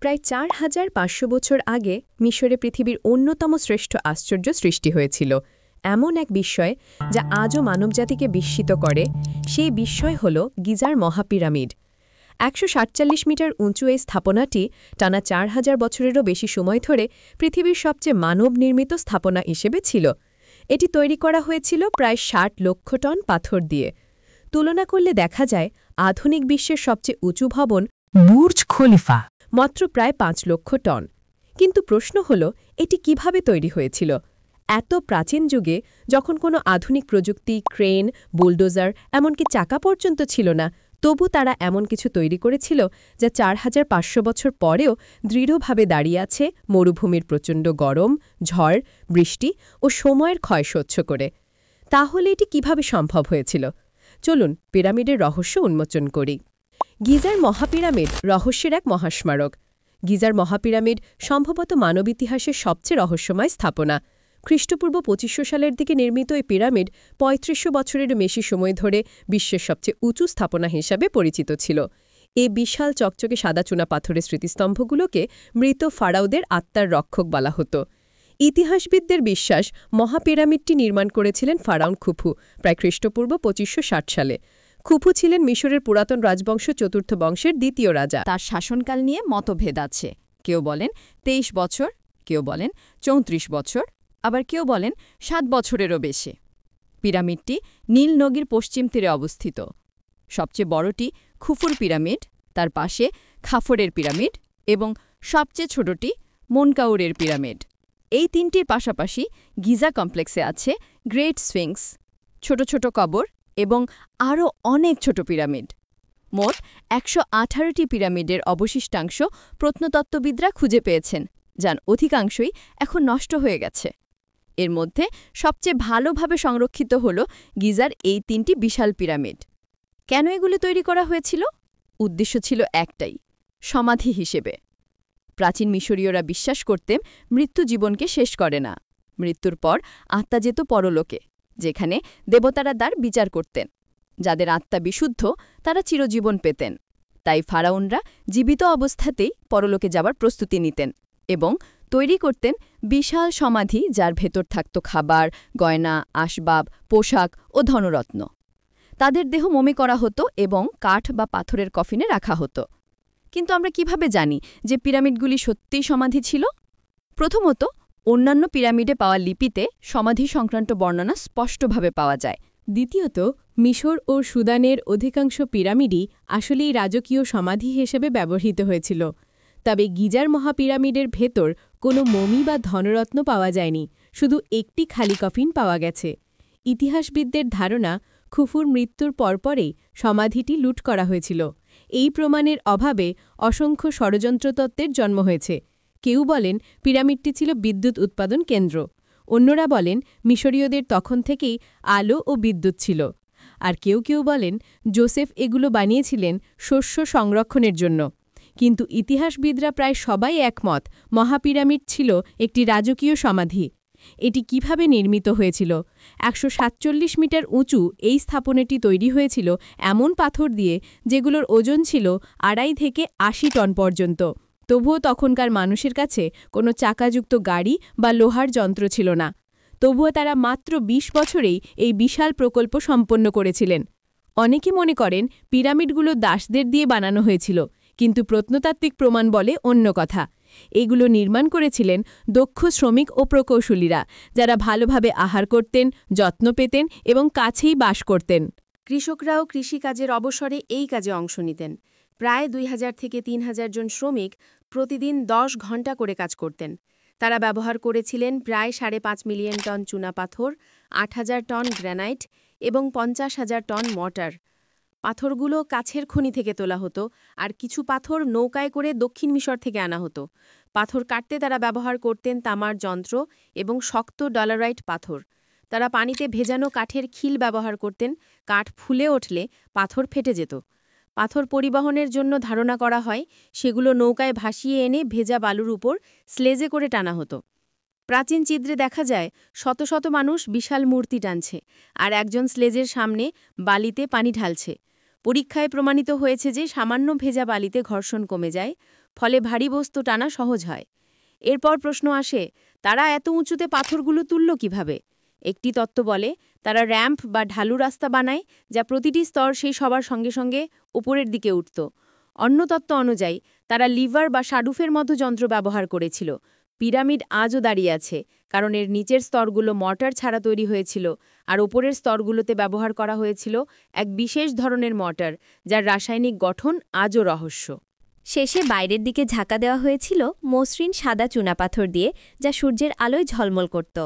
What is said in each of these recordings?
প্রায় ৪,৫০০ বছর আগে মিশরে পৃথিবীর অন্যতম শ্রেষ্ঠ আশ্চর্য সৃষ্টি হয়েছিল, এমন এক বিস্ময় যা আজও মানবজাতিকে বিস্মিত করে। সেই বিস্ময় হল গিজার মহাপিরামিড। ১৪৭ মিটার উঁচু এই স্থাপনাটি টানা ৪,০০০ বছরেরও বেশি সময় ধরে পৃথিবীর সবচেয়ে মানব নির্মিত স্থাপনা হিসেবে ছিল। এটি তৈরি করা হয়েছিল প্রায় ৬০ লক্ষ টন পাথর দিয়ে। তুলনা করলে দেখা যায় আধুনিক বিশ্বের সবচেয়ে উঁচু ভবন বুর্জ খলিফা মাত্র প্রায় ৫ লক্ষ টন। কিন্তু প্রশ্ন হল, এটি কিভাবে তৈরি হয়েছিল? এত প্রাচীন যুগে, যখন কোনো আধুনিক প্রযুক্তি, ক্রেন, বুলডোজার, এমনকি চাকা পর্যন্ত ছিল না, তবু তারা এমন কিছু তৈরি করেছিল যা ৪,৫০০ বছর পরেও দৃঢ়ভাবে দাঁড়িয়ে আছে মরুভূমির প্রচণ্ড গরম, ঝড়, বৃষ্টি ও সময়ের ক্ষয় সহ্য করে। তাহলে এটি কিভাবে সম্ভব হয়েছিল? চলুন পিরামিডের রহস্য উন্মোচন করি। গিজার মহাপিরামিড রহস্যের এক মহাস্মারক। গিজার মহাপিরামিড সম্ভবত মানব ইতিহাসের সবচেয়ে রহস্যময় স্থাপনা। খ্রিস্টপূর্ব ২৫০০ সালের দিকে নির্মিত এই পিরামিড ৩৫০০ বছরেরও বেশি সময় ধরে বিশ্বের সবচেয়ে উঁচু স্থাপনা হিসাবে পরিচিত ছিল। এই বিশাল চকচকে সাদা চুনা পাথরের স্মৃতিস্তম্ভগুলোকে মৃত ফারাওদের আত্মার রক্ষক বলা হতো। ইতিহাসবিদদের বিশ্বাস, মহাপিরামিডটি নির্মাণ করেছিলেন ফারাউন খুফু প্রায় খ্রিস্টপূর্ব ২৫৬০ সালে। খুফু ছিলেন মিশরের পুরাতন রাজবংশ চতুর্থ বংশের দ্বিতীয় রাজা। তার শাসনকাল নিয়ে মতভেদ আছে। কেউ বলেন ২৩ বছর, কেউ বলেন ৩৪ বছর, আবার কেউ বলেন ৭ বছরেরও বেশি। পিরামিডটি নীল নদীর পশ্চিম তীরে অবস্থিত। সবচেয়ে বড়টি খুফুর পিরামিড, তার পাশে খাফরের পিরামিড এবং সবচেয়ে ছোটটি মনকাউরের পিরামিড। এই তিনটির পাশাপাশি গিজা কমপ্লেক্সে আছে গ্রেট স্ফিংক্স, ছোট ছোট কবর এবং আরও অনেক ছোট পিরামিড। মোট ১১৮টি পিরামিডের অবশিষ্টাংশ প্রত্নতত্ত্ববিদরা খুঁজে পেয়েছেন, যার অধিকাংশই এখন নষ্ট হয়ে গেছে। এর মধ্যে সবচেয়ে ভালোভাবে সংরক্ষিত হল গিজার এই তিনটি বিশাল পিরামিড। কেন এগুলো তৈরি করা হয়েছিল? উদ্দেশ্য ছিল একটাই, সমাধি হিসেবে। প্রাচীন মিশরীয়রা বিশ্বাস করতেন মৃত্যু জীবনকে শেষ করে না। মৃত্যুর পর আত্মা যেত পরলোকে, যেখানে দেবতারা তার বিচার করতেন। যাদের আত্মা বিশুদ্ধ তারা চিরজীবন পেতেন। তাই ফারাউনরা জীবিত অবস্থাতেই পরলোকে যাবার প্রস্তুতি নিতেন এবং তৈরি করতেন বিশাল সমাধি, যার ভেতর থাকত খাবার, গয়না, আসবাব, পোশাক ও ধনরত্ন। তাদের দেহ মমি করা হতো এবং কাঠ বা পাথরের কফিনে রাখা হতো। কিন্তু আমরা কিভাবে জানি যে পিরামিডগুলি সত্যিই সমাধি ছিল? প্রথমত, অন্যান্য পিরামিডে পাওয়া লিপিতে সমাধি সংক্রান্ত বর্ণনা স্পষ্টভাবে পাওয়া যায়। দ্বিতীয়ত, মিশর ও সুদানের অধিকাংশ পিরামিডই আসলেই রাজকীয় সমাধি হিসেবে ব্যবহৃত হয়েছিল। তবে গিজার মহাপিরামিডের ভেতর কোনো মমি বা ধনরত্ন পাওয়া যায়নি, শুধু একটি খালি কফিন পাওয়া গেছে। ইতিহাসবিদদের ধারণা, খুফুর মৃত্যুর পরপরেই সমাধিটি লুট করা হয়েছিল। এই প্রমাণের অভাবে অসংখ্য ষড়যন্ত্রতত্ত্বের জন্ম হয়েছে। কেউ বলেন পিরামিডটি ছিল বিদ্যুৎ উৎপাদন কেন্দ্র, অন্যরা বলেন মিশরীয়দের তখন থেকেই আলো ও বিদ্যুৎ ছিল, আর কেউ কেউ বলেন জোসেফ এগুলো বানিয়েছিলেন শস্য সংরক্ষণের জন্য। কিন্তু ইতিহাসবিদরা প্রায় সবাই একমত, মহাপিরামিড ছিল একটি রাজকীয় সমাধি। এটি কিভাবে নির্মিত হয়েছিল? ১৪৭ মিটার উঁচু এই স্থাপনাটি তৈরি হয়েছিল এমন পাথর দিয়ে যেগুলোর ওজন ছিল ২.৫ থেকে ৮০ টন পর্যন্ত। তবুও তখনকার মানুষের কাছে কোনো চাকাযুক্ত গাড়ি বা লোহার যন্ত্র ছিল না। তবুও তারা মাত্র ২০ বছরেই এই বিশাল প্রকল্প সম্পন্ন করেছিলেন। অনেকে মনে করেন পিরামিডগুলো দাসদের দিয়ে বানানো হয়েছিল, কিন্তু প্রত্নতাত্ত্বিক প্রমাণ বলে অন্য কথা। এগুলো নির্মাণ করেছিলেন দক্ষ শ্রমিক ও প্রকৌশলীরা, যারা ভালোভাবে আহার করতেন, যত্ন পেতেন এবং কাছেই বাস করতেন। কৃষকরাও কৃষিকাজের অবসরে এই কাজে অংশ নিতেন। প্রায় ২,০০০ থেকে ৩,০০০ জন শ্রমিক প্রতিদিন ১০ ঘণ্টা করে কাজ করতেন। তারা ব্যবহার করেছিলেন প্রায় ৫.৫ মিলিয়ন টন চুনাপাথর, ৮,০০০ টন গ্রানাইট এবং ৫০,০০০ টন মর্টার। পাথরগুলো কাছের খনি থেকে তোলা হতো, আর কিছু পাথর নৌকায় করে দক্ষিণ মিশর থেকে আনা হতো। পাথর কাটতে তারা ব্যবহার করতেন তামার যন্ত্র এবং শক্ত ডলারাইট পাথর। তারা পানিতে ভেজানো কাঠের খিল ব্যবহার করতেন। কাঠ ফুলে উঠলে পাথর ফেটে যেত। পাথর পরিবহনের জন্য ধারণা করা হয় সেগুলো নৌকায় ভাসিয়ে এনে ভেজা বালুর উপর স্লেজে করে টানা হতো। প্রাচীন চিত্রে দেখা যায় শত শত মানুষ বিশাল মূর্তি টানছে, আর একজন স্লেজের সামনে বালিতে পানি ঢালছে। পরীক্ষায় প্রমাণিত হয়েছে যে সামান্য ভেজা বালিতে ঘর্ষণ কমে যায়, ফলে ভারী বস্তু টানা সহজ হয়। এরপর প্রশ্ন আসে, তারা এত উঁচুতে পাথরগুলো তুলল কিভাবে? একটি তত্ত্ব বলে, তারা র্যাম্প বা ঢালু রাস্তা বানায়, যা প্রতিটি স্তর সেই সবার সঙ্গে সঙ্গে উপরের দিকে উঠত। অন্য তত্ত্ব অনুযায়ী তারা লিভার বা শাডুফের মতো যন্ত্র ব্যবহার করেছিল। পিরামিড আজও দাঁড়িয়ে আছে, কারণ এর নিচের স্তরগুলো মর্টার ছাড়া তৈরি হয়েছিল, আর ওপরের স্তরগুলোতে ব্যবহার করা হয়েছিল এক বিশেষ ধরনের মর্টার, যার রাসায়নিক গঠন আজও রহস্য। শেষে বাইরের দিকে ঝাঁকা দেওয়া হয়েছিল মসৃণ সাদা চুনাপাথর দিয়ে, যা সূর্যের আলোয় ঝলমল করত।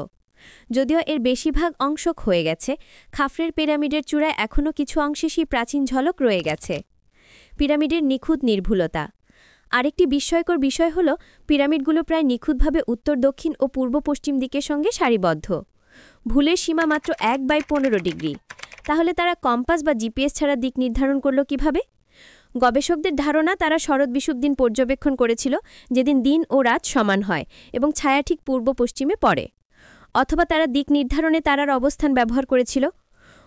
যদিও এর বেশিরভাগ অংশ ক্ষয়ে গেছে, খাফরের পিরামিডের চূড়ায় এখনও কিছু অংশে সেই প্রাচীন ঝলক রয়ে গেছে। পিরামিডের নিখুঁত নির্ভুলতা। আরেকটি বিস্ময়কর বিষয় হল, পিরামিডগুলো প্রায় নিখুঁতভাবে উত্তর দক্ষিণ ও পূর্ব পশ্চিম দিকের সঙ্গে সারিবদ্ধ। ভুলের সীমা মাত্র 1/15 ডিগ্রি। তাহলে তারা কম্পাস বা জিপিএস ছাড়া দিক নির্ধারণ করল কিভাবে? গবেষকদের ধারণা, তারা শরৎ বিষুব দিন পর্যবেক্ষণ করেছিল, যেদিন দিন ও রাত সমান হয় এবং ছায়া ঠিক পূর্ব পশ্চিমে পড়ে। অথবা তারা দিক নির্ধারণে তারার অবস্থান ব্যবহার করেছিল।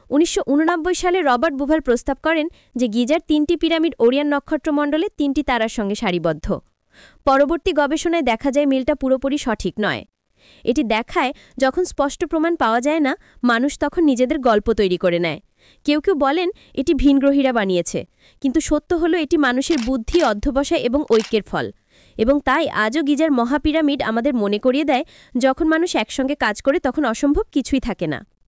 1989 সালে রবার্ট বুভাল প্রস্তাব করেন যে গিজার 3টি পিরামিড ওরিয়ান নক্ষত্রমণ্ডলে 3টি তারার সঙ্গে সারিবদ্ধ। পরবর্তী গবেষণায় দেখা যায় মিলটা পুরোপুরি সঠিক নয়। এটি দেখায়, যখন স্পষ্ট প্রমাণ পাওয়া যায় না, মানুষ তখন নিজেদের গল্প তৈরি করে নেয়। কেউ কেউ বলেন এটি ভিনগ্রহীরা বানিয়েছে, কিন্তু সত্য হলো এটি মানুষের বুদ্ধি, অধ্যবসায় এবং ঐক্যের ফল। এবং তাই আজও গিজার মহাপিরামিড আমাদের মনে করিয়ে দেয়, যখন মানুষ একসঙ্গে কাজ করে তখন অসম্ভব কিছুই থাকে না।